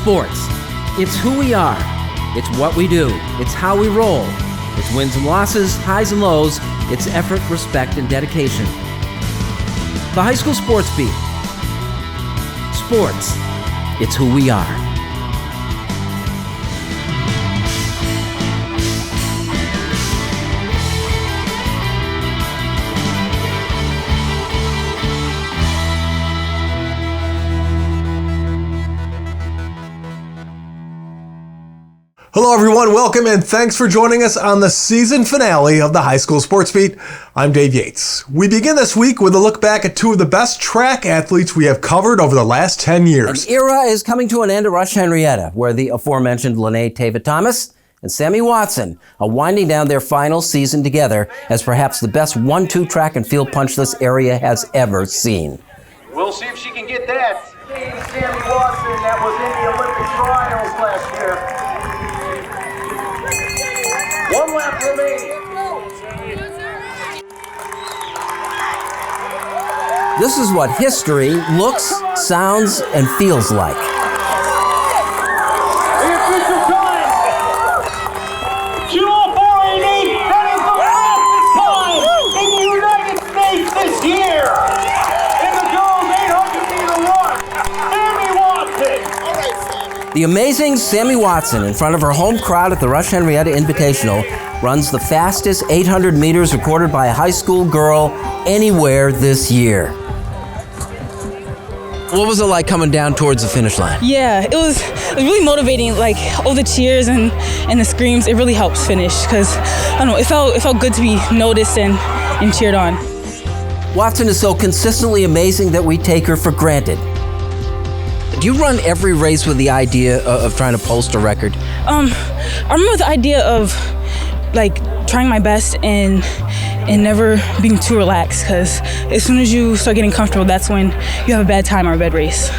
Sports. It's who we are. It's what we do. It's how we roll. It's wins and losses, highs and lows. It's effort, respect, and dedication. The High School Sports Beat. Sports. It's who we are. Hello everyone, welcome and thanks for joining us on the season finale of the High School Sports Beat. I'm Dave Yates. We begin this week with a look back at two of the best track athletes we have covered over the last 10 years. An era is coming to an end at Rush Henrietta, where the aforementioned Lanae-Tava and Sammy Watson are winding down their final season together as perhaps the best 1-2 track and field punch this area has ever seen. We'll see if she can get that. Sammy Watson, that was in the Olympic trials last year. One lap remaining. This is what history looks, sounds, and feels like. The official time. 2:04.88. That is the fastest time in the United States this year. In the girls' 800-meter run, Sammy Watson. The amazing Sammy Watson, in front of her home crowd at the Rush Henrietta Invitational, runs the fastest 800 meters recorded by a high school girl anywhere this year. What was it like coming down towards the finish line? Yeah, it was really motivating. Like all the cheers and the screams, it really helps finish because I don't know, it felt good to be noticed and cheered on. Watson is so consistently amazing that we take her for granted. Do you run every race with the idea of trying to post a record? I remember with the idea of like trying my best and never being too relaxed, because as soon as you start getting comfortable, that's when you have a bad time or a bad race.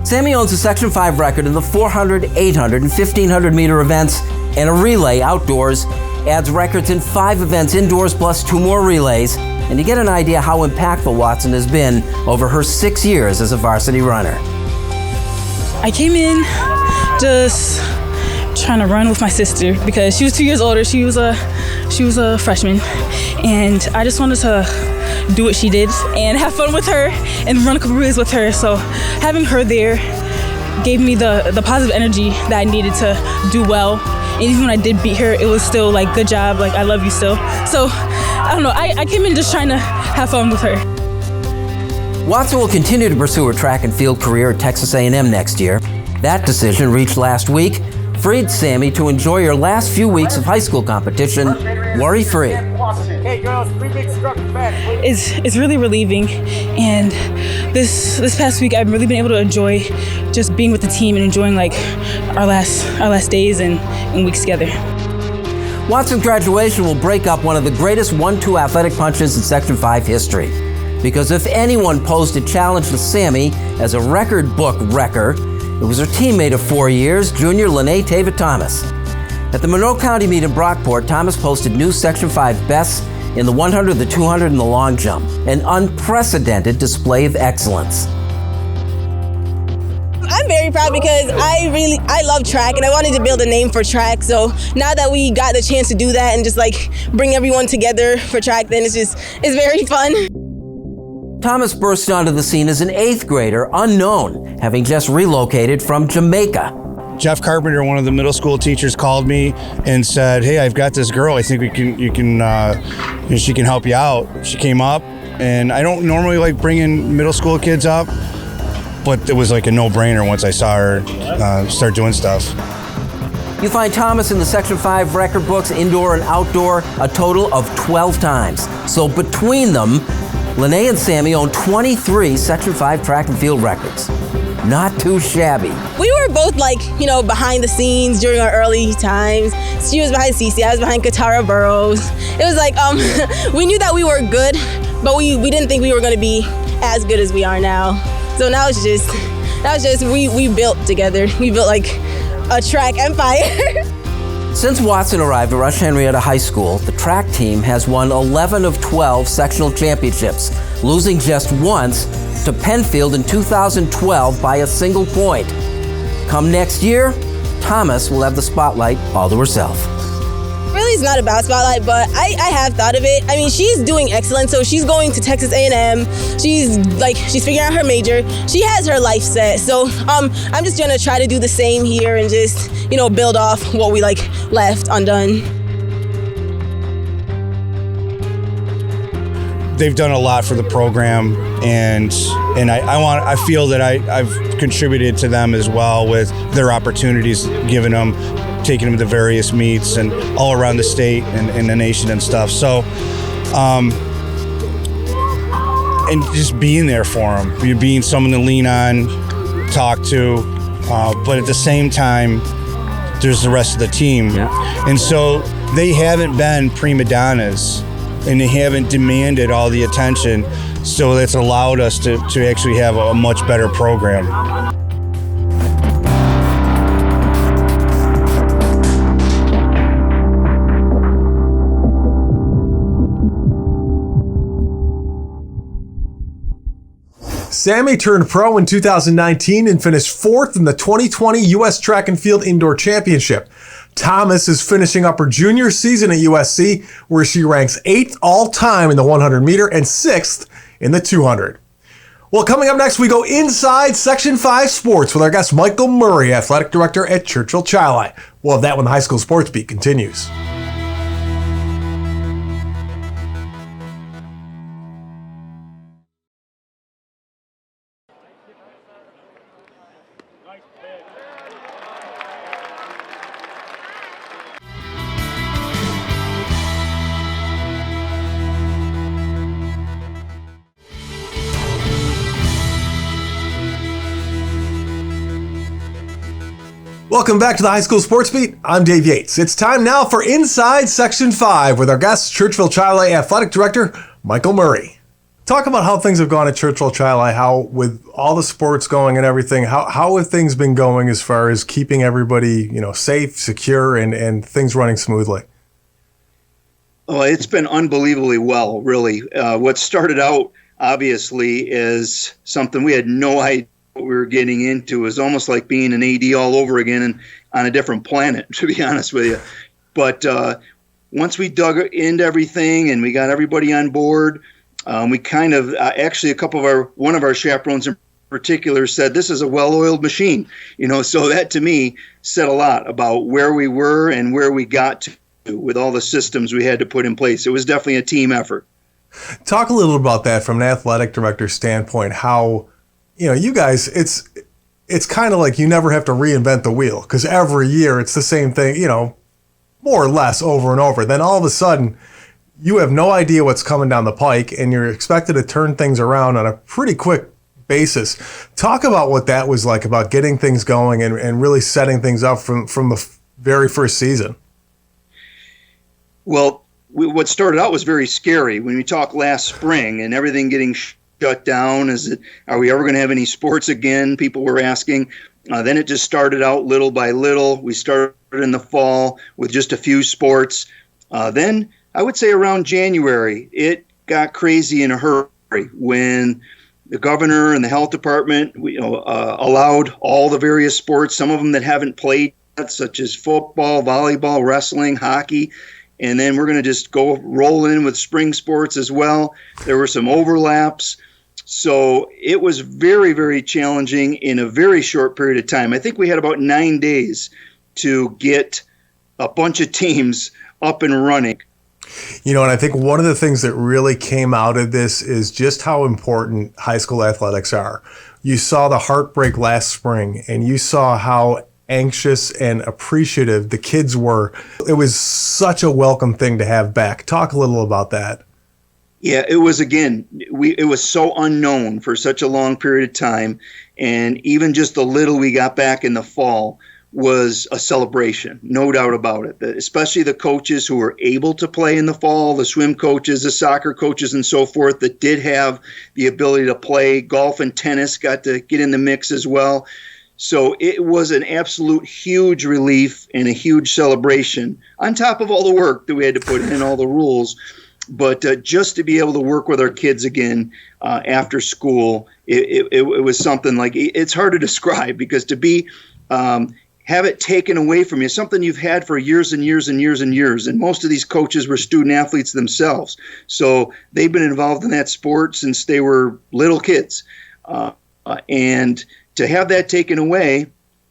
Sammy owns a Section 5 record in the 400, 800, and 1500 meter events, and a relay outdoors, adds records in 5 events indoors plus 2 more relays, and you get an idea how impactful Watson has been over her 6 years as a varsity runner. I came in just trying to run with my sister because she was 2 years older. She was a freshman, and I just wanted to do what she did and have fun with her and run a couple relays with her. So having her there gave me the positive energy that I needed to do well. And even when I did beat her, it was still like, good job, like I love you still. So I don't know, I came in just trying to have fun with her. Watson will continue to pursue her track and field career at Texas A&M next year. That decision, reached last week, freed Sammy to enjoy her last few weeks of high school competition worry-free. Hey girls, 3 big struck back. It's really relieving, and this past week I've really been able to enjoy just being with the team and enjoying like our last days and weeks together. Watson's graduation will break up one of the greatest 1-2 athletic punches in Section 5 history. Because if anyone posed a challenge to Sammy as a record book wrecker, it was her teammate of 4 years, junior Lanae-Tava. At the Monroe County meet in Brockport, Thomas posted new Section 5 bests in the 100, the 200, and the long jump. An unprecedented display of excellence. I'm very proud because I love track and I wanted to build a name for track. So now that we got the chance to do that and just like bring everyone together for track, then it's very fun. Thomas burst onto the scene as an 8th grader, unknown, having just relocated from Jamaica. Jeff Carpenter, one of the middle school teachers, called me and said, "Hey, I've got this girl. I think she can help you out." She came up, and I don't normally like bringing middle school kids up, but it was like a no-brainer once I saw her start doing stuff. You find Thomas in the Section 5 record books, indoor and outdoor, a total of 12 times. So between them, Lanae and Sammy own 23 Section 5 track and field records. Not too shabby. We were both like, behind the scenes during our early times. She was behind Cece, I was behind Katara Burrows. It was like, we knew that we were good, but we didn't think we were gonna be as good as we are now. So now it's just we built together. We built like a track empire. Since Watson arrived at Rush Henrietta High School, the track team has won 11 of 12 sectional championships, losing just once to Penfield in 2012 by a single point. Come next year, Thomas will have the spotlight all to herself. Really, it's not about spotlight, but I have thought of it. I mean, she's doing excellent. So she's going to Texas A&M. She's figuring out her major. She has her life set. So I'm just gonna try to do the same here and just build off what we left undone. They've done a lot for the program, and I feel that I've contributed to them as well with their opportunities, taking them to various meets and all around the state and the nation and stuff. So, and just being there for them, being someone to lean on, talk to, but at the same time, there's the rest of the team. Yeah. And so they haven't been prima donnas, and they haven't demanded all the attention, so that's allowed us to actually have a much better program. Sammy turned pro in 2019 and finished fourth in the 2020 U.S. Track and Field Indoor Championship. Thomas is finishing up her junior season at USC, where she ranks 8th all-time in the 100-meter and 6th in the 200. Well, coming up next, we go inside Section 5 Sports with our guest Michael Murray, Athletic Director at Churchville-Chili. We'll have that when the High School Sports Beat continues. Welcome back to the High School Sports Beat. I'm Dave Yates. It's time now for Inside Section 5 with our guest, Churchville-Chili Athletic Director, Michael Murray. Talk about how things have gone at Churchville-Chili, how with all the sports going and everything, how have things been going as far as keeping everybody, safe, secure, and things running smoothly? Oh, it's been unbelievably well, really. What started out, obviously, is something we had no idea what we were getting into. It was almost like being an AD all over again and on a different planet, to be honest with you. But once we dug into everything and we got everybody on board, we kind of actually one of our chaperones in particular said, this is a well-oiled machine. So that to me said a lot about where we were and where we got to with all the systems we had to put in place. It was definitely a team effort. Talk a little about that from an athletic director standpoint, how you guys, it's kind of like you never have to reinvent the wheel because every year it's the same thing, more or less over and over. Then all of a sudden you have no idea what's coming down the pike and you're expected to turn things around on a pretty quick basis. Talk about what that was like about getting things going and really setting things up from the very first season. Well, what started out was very scary when we talked last spring and everything getting shut down. Are we ever going to have any sports again? People were asking. Then it just started out little by little. We started in the fall with just a few sports. Then I would say around January, it got crazy in a hurry when the governor and the health department allowed all the various sports, some of them that haven't played yet, such as football, volleyball, wrestling, hockey. And then we're going to just go roll in with spring sports as well. There were some overlaps. So it was very, very challenging in a very short period of time. I think we had about 9 days to get a bunch of teams up and running. And I think one of the things that really came out of this is just how important high school athletics are. You saw the heartbreak last spring, and you saw how anxious and appreciative the kids were. It was such a welcome thing to have back. Talk a little about that. Yeah, it was, again, it was so unknown for such a long period of time. And even just the little we got back in the fall was a celebration, no doubt about it. Especially the coaches who were able to play in the fall, the swim coaches, the soccer coaches, and so forth that did have the ability to play. Golf and tennis got to get in the mix as well. So it was an absolute huge relief and a huge celebration on top of all the work that we had to put in, all the rules. but just to be able to work with our kids again after school, it was something like, it's hard to describe, because to be have it taken away from you, something you've had for years and years and years and years. And most of these coaches were student athletes themselves. So they've been involved in that sport since they were little kids. And to have that taken away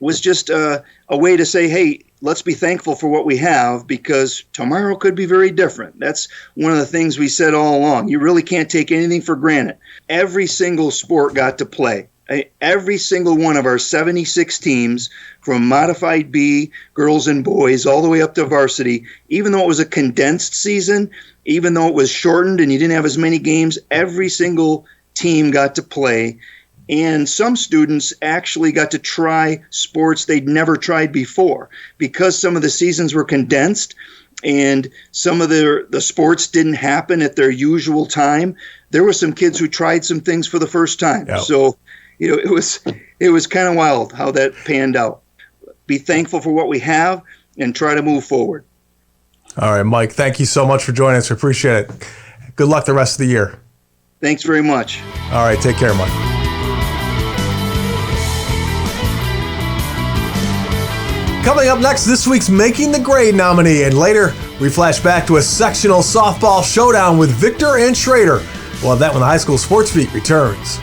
was just a way to say, hey, let's be thankful for what we have, because tomorrow could be very different. That's one of the things we said all along. You really can't take anything for granted. Every single sport got to play. Every single one of our 76 teams, from Modified B, girls and boys, all the way up to varsity, even though it was a condensed season, even though it was shortened and you didn't have as many games, every single team got to play. And some students actually got to try sports they'd never tried before, because some of the seasons were condensed and some of the sports didn't happen at their usual time. There were some kids who tried some things for the first time. Yep. So, it was kind of wild how that panned out. Be thankful for what we have and try to move forward. All right, Mike, thank you so much for joining us. We appreciate it. Good luck the rest of the year. Thanks very much. All right, take care, Mike. Coming up next, this week's Making the Grade nominee, and later we flash back to a sectional softball showdown with Victor and Schroeder. We'll have that when the High School Sports Beat returns.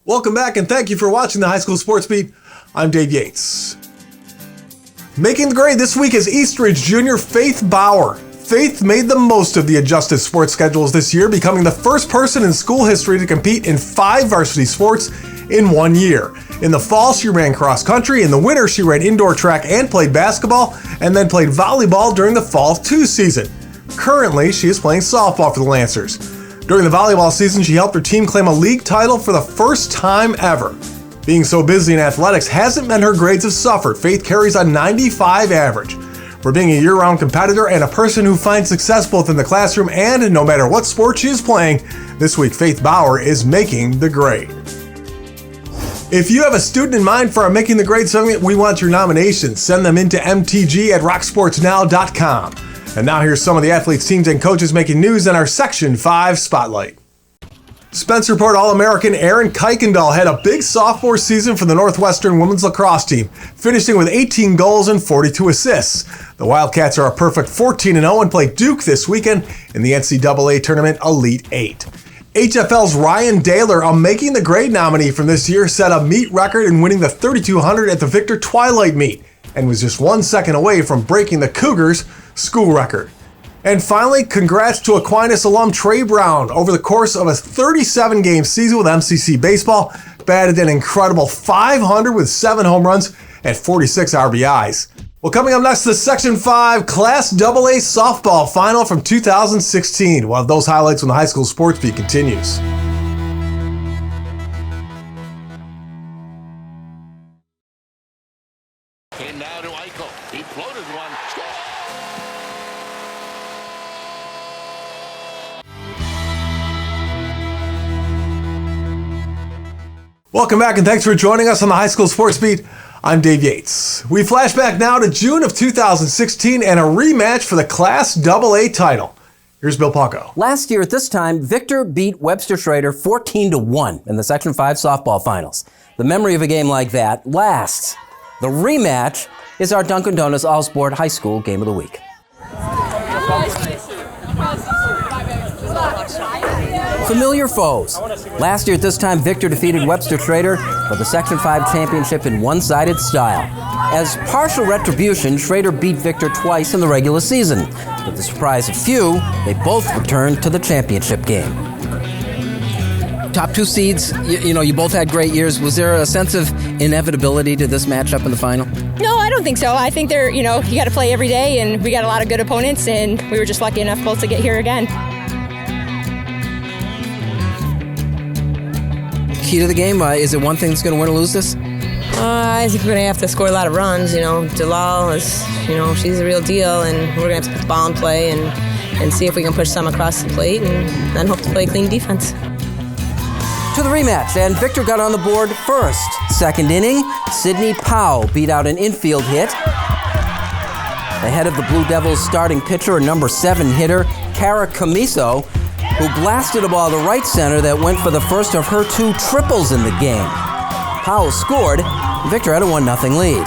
Welcome back, and thank you for watching the High School Sports Beat. I'm Dave Yates. Making the grade this week is Eastridge junior Faith Bauer. Faith made the most of the adjusted sports schedules this year, becoming the first person in school history to compete in 5 varsity sports in 1 year. In the fall, she ran cross country. In the winter, she ran indoor track and played basketball, and then played volleyball during the fall 2 season. Currently, she is playing softball for the Lancers. During the volleyball season, she helped her team claim a league title for the first time ever. Being so busy in athletics hasn't meant her grades have suffered. Faith carries a 95 average. For being a year-round competitor and a person who finds success both in the classroom and no matter what sport she is playing, this week Faith Bauer is making the grade. If you have a student in mind for our Making the Grade segment, we want your nominations. Send them into mtg@rocksportsnow.com. And now here's some of the athletes, teams, and coaches making news in our Section 5 Spotlight. Spencerport All-American Aaron Kuykendall had a big sophomore season for the Northwestern women's lacrosse team, finishing with 18 goals and 42 assists. The Wildcats are a perfect 14-0 and play Duke this weekend in the NCAA Tournament Elite 8. HFL's Ryan Daler, a Making the Grade nominee from this year, set a meet record in winning the 3200 at the Victor Twilight meet, and was just 1 second away from breaking the Cougars' school record. And finally, congrats to Aquinas alum Trey Brown. Over the course of a 37-game season with MCC Baseball, batted an incredible .500 with 7 home runs and 46 RBIs. Well, coming up next, the Section 5 Class AA softball final from 2016. We'll have those highlights when the High School Sports Beat continues. And now to Eichel. He floated one. Score! Welcome back, and thanks for joining us on the High School Sports Beat. I'm Dave Yates. We flash back now to June of 2016 and a rematch for the Class AA title. Here's Bill Paco. Last year at this time, Victor beat Webster Schroeder 14-1 in the Section 5 softball finals. The memory of a game like that lasts. The rematch is our Dunkin' Donuts All-Sport High School Game of the Week. Familiar foes. Last year at this time, Victor defeated Webster Schroeder for the Section 5 championship in one-sided style. As partial retribution, Schroeder beat Victor twice in the regular season. To the surprise of few, they both returned to the championship game. top two seeds, you both had great years. Was there a sense of inevitability to this matchup in the final? No, I don't think so. I think you got to play every day, and we got a lot of good opponents, and we were just lucky enough both to get here again. Key to the game, is it one thing that's going to win or lose this? I think we're going to have to score a lot of runs. Dalal is, she's a real deal, and we're going to have to put the ball in play and see if we can push some across the plate and then hope to play clean defense. To the rematch, and Victor got on the board first. Second inning, Sidney Powell beat out an infield hit. Ahead of the Blue Devils starting pitcher and number 7 hitter, Kara Camiso, who blasted a ball to right center that went for the first of her 2 triples in the game. Powell scored. Victor had a 1-0 lead.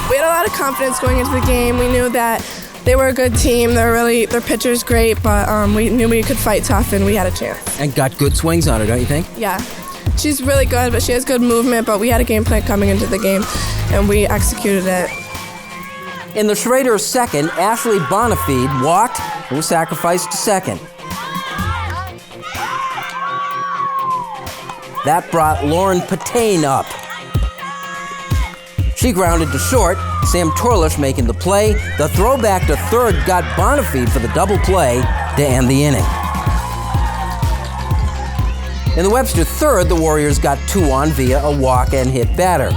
We had a lot of confidence going into the game. We knew that they were a good team. Their pitcher's great, but we knew we could fight tough, and we had a chance. And got good swings on her, don't you think? Yeah. She's really good, but she has good movement, but we had a game plan coming into the game, and we executed it. In the Schroeder second, Ashley Bonafide walked and was sacrificed to second. That brought Lauren Patain up. She grounded to short, Sam Torlish making the play. The throwback to third got Bonafide for the double play to end the inning. In the Webster third, the Warriors got 2 on via a walk and hit batter.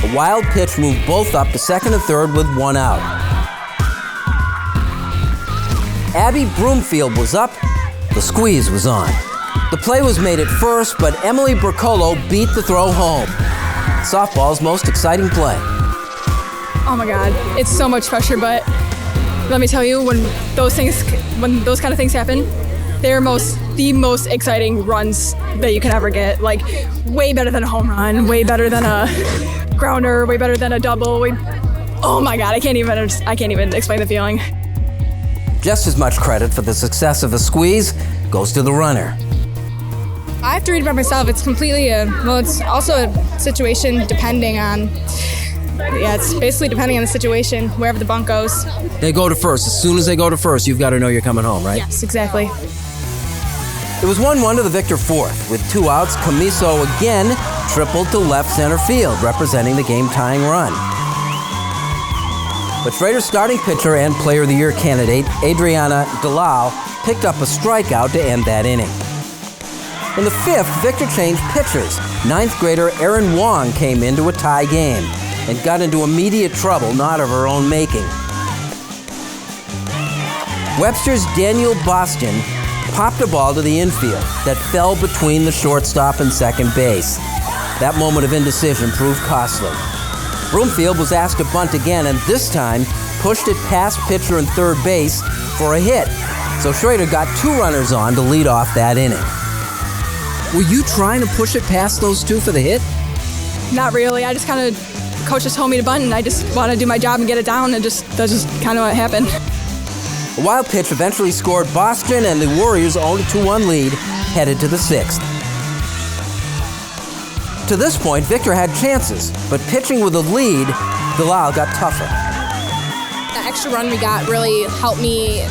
A wild pitch moved both up to second and third with 1 out. Abby Broomfield was up. The squeeze was on. The play was made at first, but Emily Bracolo beat the throw home. Softball's most exciting play. Oh my God, it's so much pressure, but let me tell you, when those kind of things happen, they're the most exciting runs that you can ever get. Like, way better than a home run, way better than a grounder, way better than a double. Oh my God, I can't even explain the feeling. Just as much credit for the success of a squeeze goes to the runner. I have to read about myself. It's completely it's also a situation depending on, it's basically depending on the situation, wherever the bunt goes. They go to first. As soon as they go to first, you've got to know you're coming home, right? Yes, exactly. It was 1-1 to the Victor fourth. With 2 outs, Camiso again tripled to left center field, representing the game-tying run. But Schroeder's starting pitcher and Player of the Year candidate, Adriana Dalal, picked up a strikeout to end that inning. In the 5th, Victor changed pitchers. 9th grader Erin Wong came into a tie game and got into immediate trouble, not of her own making. Webster's Daniel Boston popped a ball to the infield that fell between the shortstop and second base. That moment of indecision proved costly. Broomfield was asked to bunt again, and this time pushed it past pitcher and third base for a hit. So Schroeder got 2 runners on to lead off that inning. Were you trying to push it past those 2 for the hit? Not really. I just coach just told me to bunt, and I just want to do my job and get it down, and that's just kind of what happened. A wild pitch eventually scored Boston, and the Warriors owned a 2-1 lead, headed to the 6th. To this point, Victor had chances, but pitching with a lead, Dalal got tougher. The extra run we got really helped me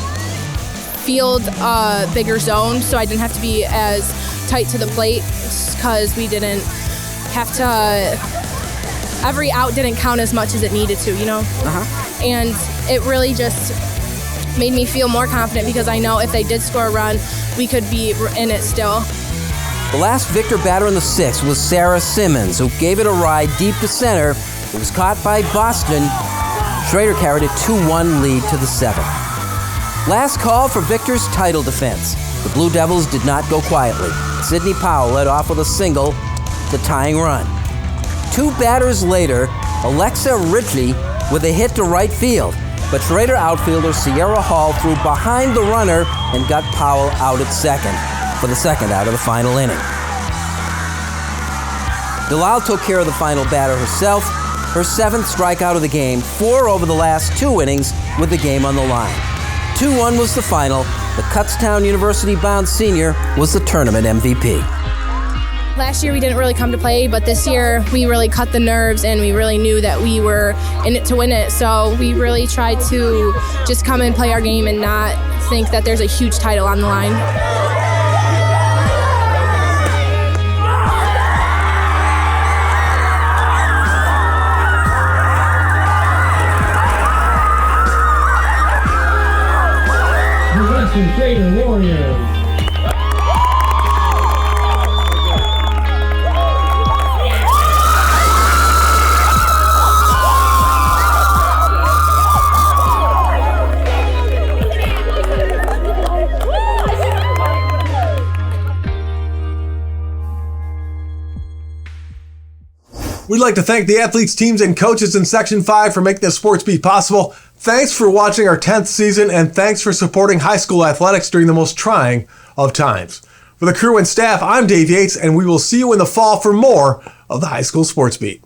field a bigger zone, so I didn't have to be as tight to the plate, because we didn't have to, every out didn't count as much as it needed to, And it really just made me feel more confident, because I know if they did score a run, we could be in it still. The last Victor batter in the 6th was Sarah Simmons, who gave it a ride deep to center. It was caught by Boston. Schroeder carried a 2-1 lead to the 7th. Last call for Victor's title defense. The Blue Devils did not go quietly. Sidney Powell led off with a single, the tying run. 2 batters later, Alexa Ritchie with a hit to right field, but Schroeder outfielder Sierra Hall threw behind the runner and got Powell out at second for the second out of the final inning. Dalal took care of the final batter herself, her 7th strikeout of the game, 4 over the last 2 innings with the game on the line. 2-1 was the final. The Kutztown University-bound senior was the tournament MVP. Last year we didn't really come to play, but this year we really cut the nerves, and we really knew that we were in it to win it. So we really tried to just come and play our game and not think that there's a huge title on the line. The Webster Schroeder Warriors. We'd like to thank the athletes, teams, and coaches in Section 5 for making this sports beat possible. Thanks for watching our 10th season, and thanks for supporting high school athletics during the most trying of times. For the crew and staff, I'm Dave Yates, and we will see you in the fall for more of the High School Sports Beat.